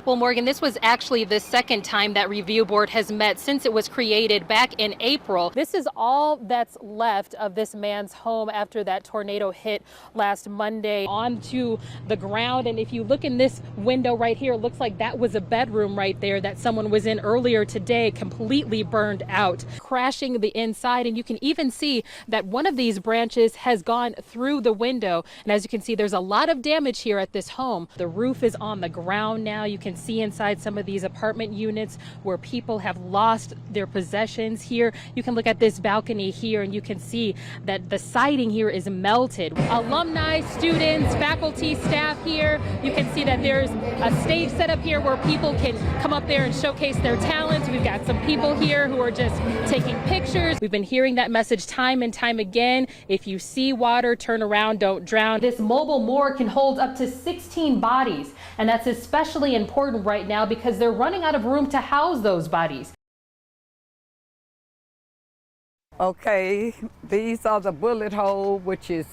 Well, Morgan, this was actually the second time that review board has met since it was created back in April. This is all that's left of this man's home after that tornado hit last Monday onto the ground. And if you look in this window right here, it looks like that was a bedroom right there that someone was in earlier today, completely burned out, crashing the inside. And you can even see that one of these branches has gone through the window. And as you can see, there's a lot of damage here at this home. The roof is on the ground now. You can see inside some of these apartment units where people have lost their possessions here. You can look at this balcony here and you can see that the siding here is melted. Alumni, students, faculty, staff here. You can see that there's a stage set up here where people can come up there and showcase their talents. We've got some people here who are just taking pictures. We've been hearing that message time and time again. If you see water, turn around, don't drown. This mobile morgue can hold up to 16 bodies, and that's especially important right now because they're running out of room to house those bodies. Okay, these are the bullet hole, which is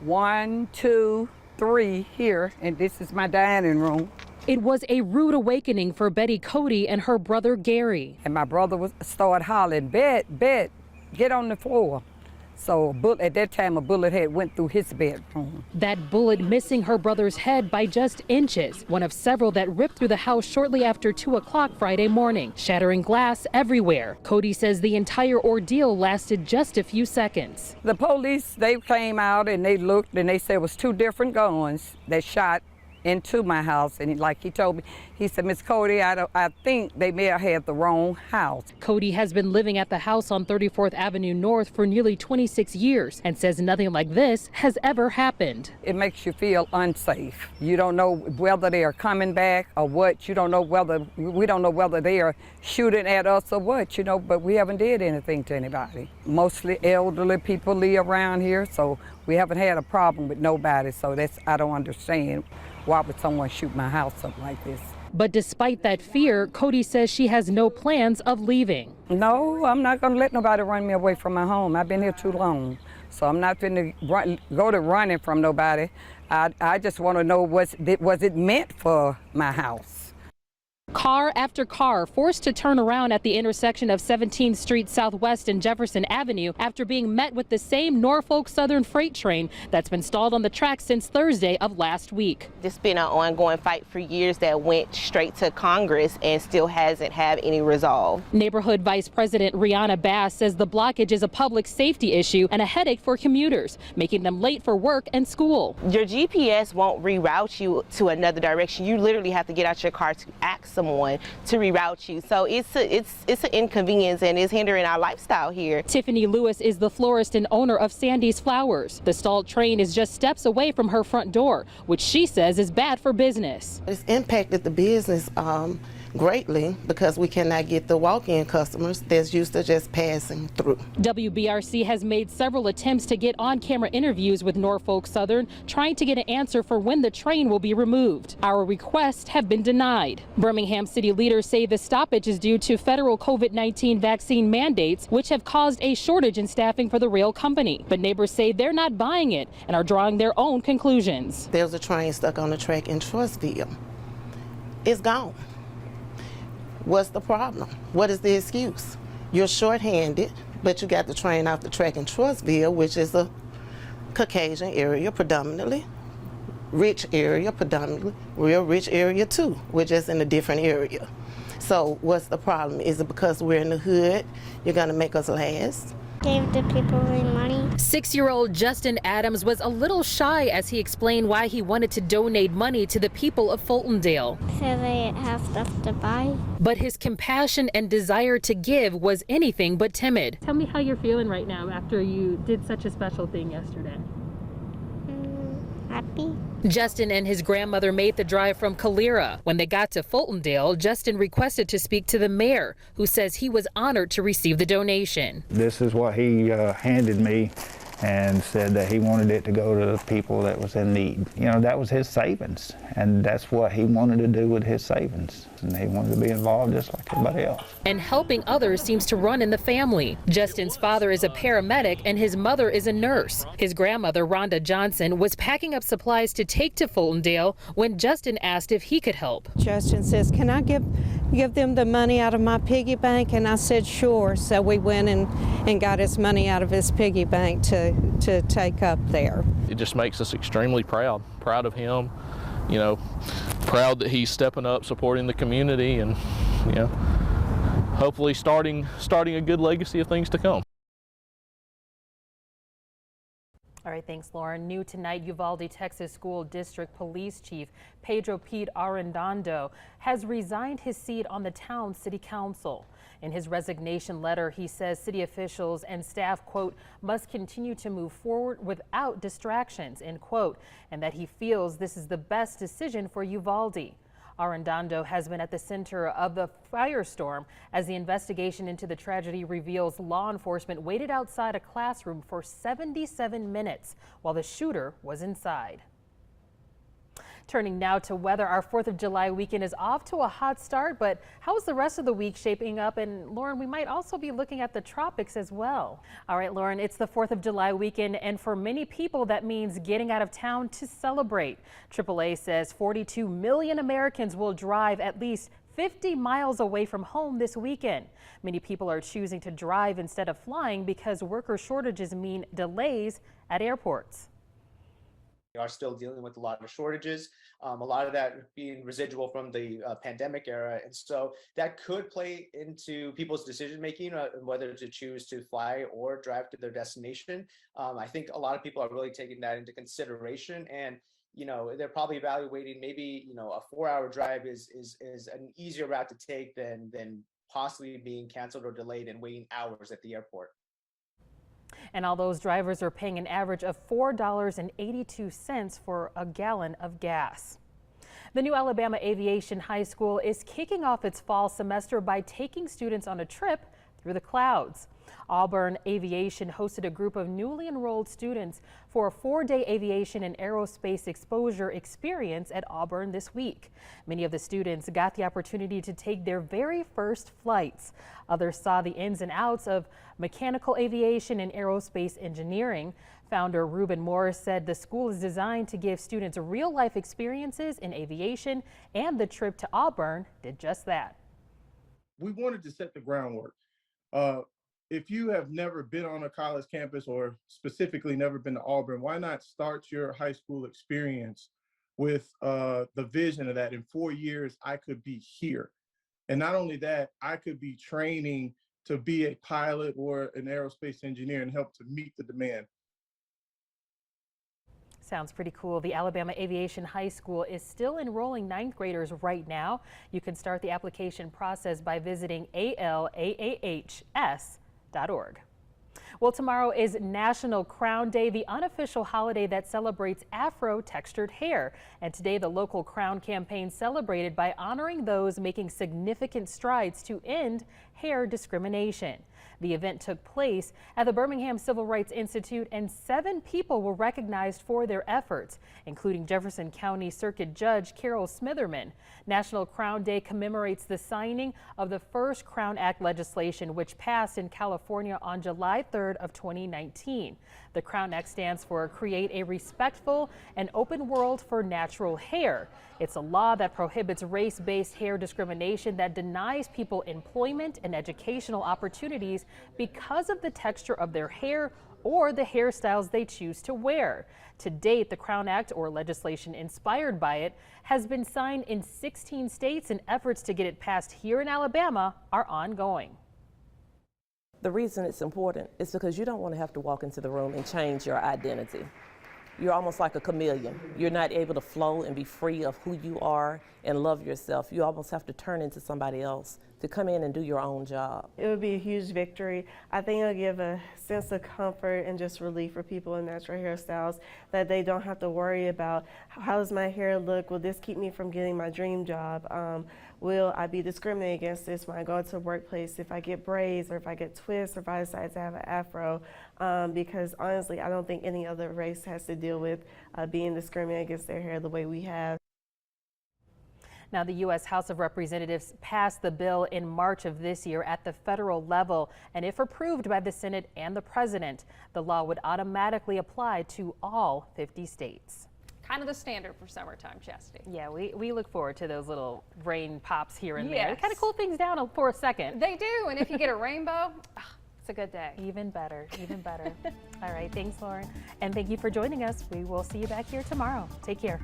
1, 2, 3 here, and this is my dining room. It was a rude awakening for Betty Cody and her brother Gary. And my brother started hollering, Bet, get on the floor. So at that time, a bullet had went through his bedroom. That bullet missing her brother's head by just inches, one of several that ripped through the house shortly after 2 o'clock Friday morning, shattering glass everywhere. Cody says the entire ordeal lasted just a few seconds. The police, they came out and they looked and they said it was 2 different guns that shot into my house, and like he told me, he said, Miss Cody, I think they may have had the wrong house. Cody has been living at the house on 34th Avenue North for nearly 26 years and says nothing like this has ever happened. It makes you feel unsafe. You don't know whether they are coming back or what. You don't know whether, we don't know whether they are shooting at us or what, you know, but we haven't did anything to anybody. Mostly elderly people live around here, so we haven't had a problem with nobody, so I don't understand. Why would someone shoot my house up like this? But despite that fear, Cody says she has no plans of leaving. No, I'm not going to let nobody run me away from my home. I've been here too long, so I'm not going to go to running from nobody. I just want to know, was it meant for my house? Car after car forced to turn around at the intersection of 17th Street Southwest and Jefferson Avenue after being met with the same Norfolk Southern freight train that's been stalled on the track since Thursday of last week. It's been an ongoing fight for years that went straight to Congress and still hasn't had any resolve. Neighborhood Vice President Rihanna Bass says the blockage is a public safety issue and a headache for commuters, making them late for work and school. Your GPS won't reroute you to another direction. You literally have to get out your car to ask someone to reroute you. So it's an inconvenience and it's hindering our lifestyle here. Tiffany Lewis is the florist and owner of Sandy's Flowers. The stalled train is just steps away from her front door, which she says is bad for business. It's impacted the business greatly because we cannot get the walk-in customers that's used to just passing through. WBRC has made several attempts to get on-camera interviews with Norfolk Southern, trying to get an answer for when the train will be removed. Our requests have been denied. Birmingham city leaders say the stoppage is due to federal COVID-19 vaccine mandates, which have caused a shortage in staffing for the rail company. But neighbors say they're not buying it and are drawing their own conclusions. There's a train stuck on the track in Trustville. It's gone. What's the problem? What is the excuse? You're short-handed, but you got the train off the track in Trustville, which is a Caucasian area predominantly, rich area predominantly, real rich area too. We're just in a different area. So what's the problem? Is it because we're in the hood, you're gonna make us last? Gave the people their money. 6-year-old Justin Adams was a little shy as he explained why he wanted to donate money to the people of Fultondale. So they have stuff to buy. But his compassion and desire to give was anything but timid. Tell me how you're feeling right now after you did such a special thing yesterday. Happy. Justin and his grandmother made the drive from Calera. When they got to Fultondale, Justin requested to speak to the mayor, who says he was honored to receive the donation. This is what he handed me, and said that he wanted it to go to the people that was in need. You know, that was his savings, and that's what he wanted to do with his savings. And he wanted to be involved just like everybody else. And helping others seems to run in the family. Justin's father is a paramedic and his mother is a nurse. His grandmother, Rhonda Johnson, was packing up supplies to take to Fultondale when Justin asked if he could help. Justin says, "Can I give them the money out of my piggy bank?" And I said, "Sure." So we went and got his money out of his piggy bank to take up there. It just makes us extremely proud of him, you know, proud that he's stepping up, supporting the community, and, you know, hopefully starting a good legacy of things to come. All right, thanks, Lauren. New tonight, Uvalde, Texas School District Police Chief Pedro Pete Arredondo has resigned his seat on the town's city council. In his resignation letter, he says city officials and staff, quote, must continue to move forward without distractions, end quote, and that he feels this is the best decision for Uvalde. Arredondo has been at the center of the firestorm as the investigation into the tragedy reveals law enforcement waited outside a classroom for 77 minutes while the shooter was inside. Turning now to weather, our 4th of July weekend is off to a hot start, but how is the rest of the week shaping up? And Lauren, we might also be looking at the tropics as well. All right, Lauren, it's the 4th of July weekend, and for many people, that means getting out of town to celebrate. AAA says 42 million Americans will drive at least 50 miles away from home this weekend. Many people are choosing to drive instead of flying because worker shortages mean delays at airports. We are still dealing with a lot of shortages, a lot of that being residual from the pandemic era. And so that could play into people's decision making, whether to choose to fly or drive to their destination. I think a lot of people are really taking that into consideration. And you know, they're probably evaluating maybe, you know, a 4-hour drive is an easier route to take than possibly being canceled or delayed and waiting hours at the airport. And all those drivers are paying an average of $4.82 for a gallon of gas. The new Alabama Aviation High School is kicking off its fall semester by taking students on a trip through the clouds. Auburn Aviation hosted a group of newly enrolled students for a 4-day aviation and aerospace exposure experience at Auburn this week. Many of the students got the opportunity to take their very first flights. Others saw the ins and outs of mechanical aviation and aerospace engineering. Founder Ruben Morris said the school is designed to give students real-life experiences in aviation, and the trip to Auburn did just that. We wanted to set the groundwork. If you have never been on a college campus or specifically never been to Auburn, why not start your high school experience with the vision of that in 4 years I could be here. And not only that, I could be training to be a pilot or an aerospace engineer and help to meet the demand. Sounds pretty cool. The Alabama Aviation High School is still enrolling 9th graders right now. You can start the application process by visiting alaahs.org. Well, tomorrow is National Crown Day, the unofficial holiday that celebrates Afro-textured hair. And today, the local Crown campaign celebrated by honoring those making significant strides to end hair discrimination. The event took place at the Birmingham Civil Rights Institute, and 7 people were recognized for their efforts, including Jefferson County Circuit Judge Carol Smitherman. National Crown Day commemorates the signing of the first Crown Act legislation, which passed in California on July 3rd of 2019. The Crown Act stands for Create a Respectful and Open World for Natural Hair. It's a law that prohibits race-based hair discrimination that denies people employment and educational opportunities because of the texture of their hair or the hairstyles they choose to wear. To date, the Crown Act, or legislation inspired by it, has been signed in 16 states, and efforts to get it passed here in Alabama are ongoing. The reason it's important is because you don't want to have to walk into the room and change your identity. You're almost like a chameleon. You're not able to flow and be free of who you are and love yourself. You almost have to turn into somebody else to come in and do your own job. It would be a huge victory. I think it'll give a sense of comfort and just relief for people in natural hairstyles, that they don't have to worry about how does my hair look, will this keep me from getting my dream job, will I be discriminated against this when I go to a workplace if I get braids or if I get twists or if I decide to have an afro? Because honestly, I don't think any other race has to deal with being discriminated against their hair the way we have. Now, the U.S. House of Representatives passed the bill in March of this year at the federal level, and if approved by the Senate and the President, the law would automatically apply to all 50 states. Kind of the standard for summertime, Chasity. Yeah, we look forward to those little rain pops here and there. Yes. They kind of cool things down for a second. They do, and if you get a rainbow, it's a good day. Even better, even better. All right, thanks, Lauren. And thank you for joining us. We will see you back here tomorrow. Take care.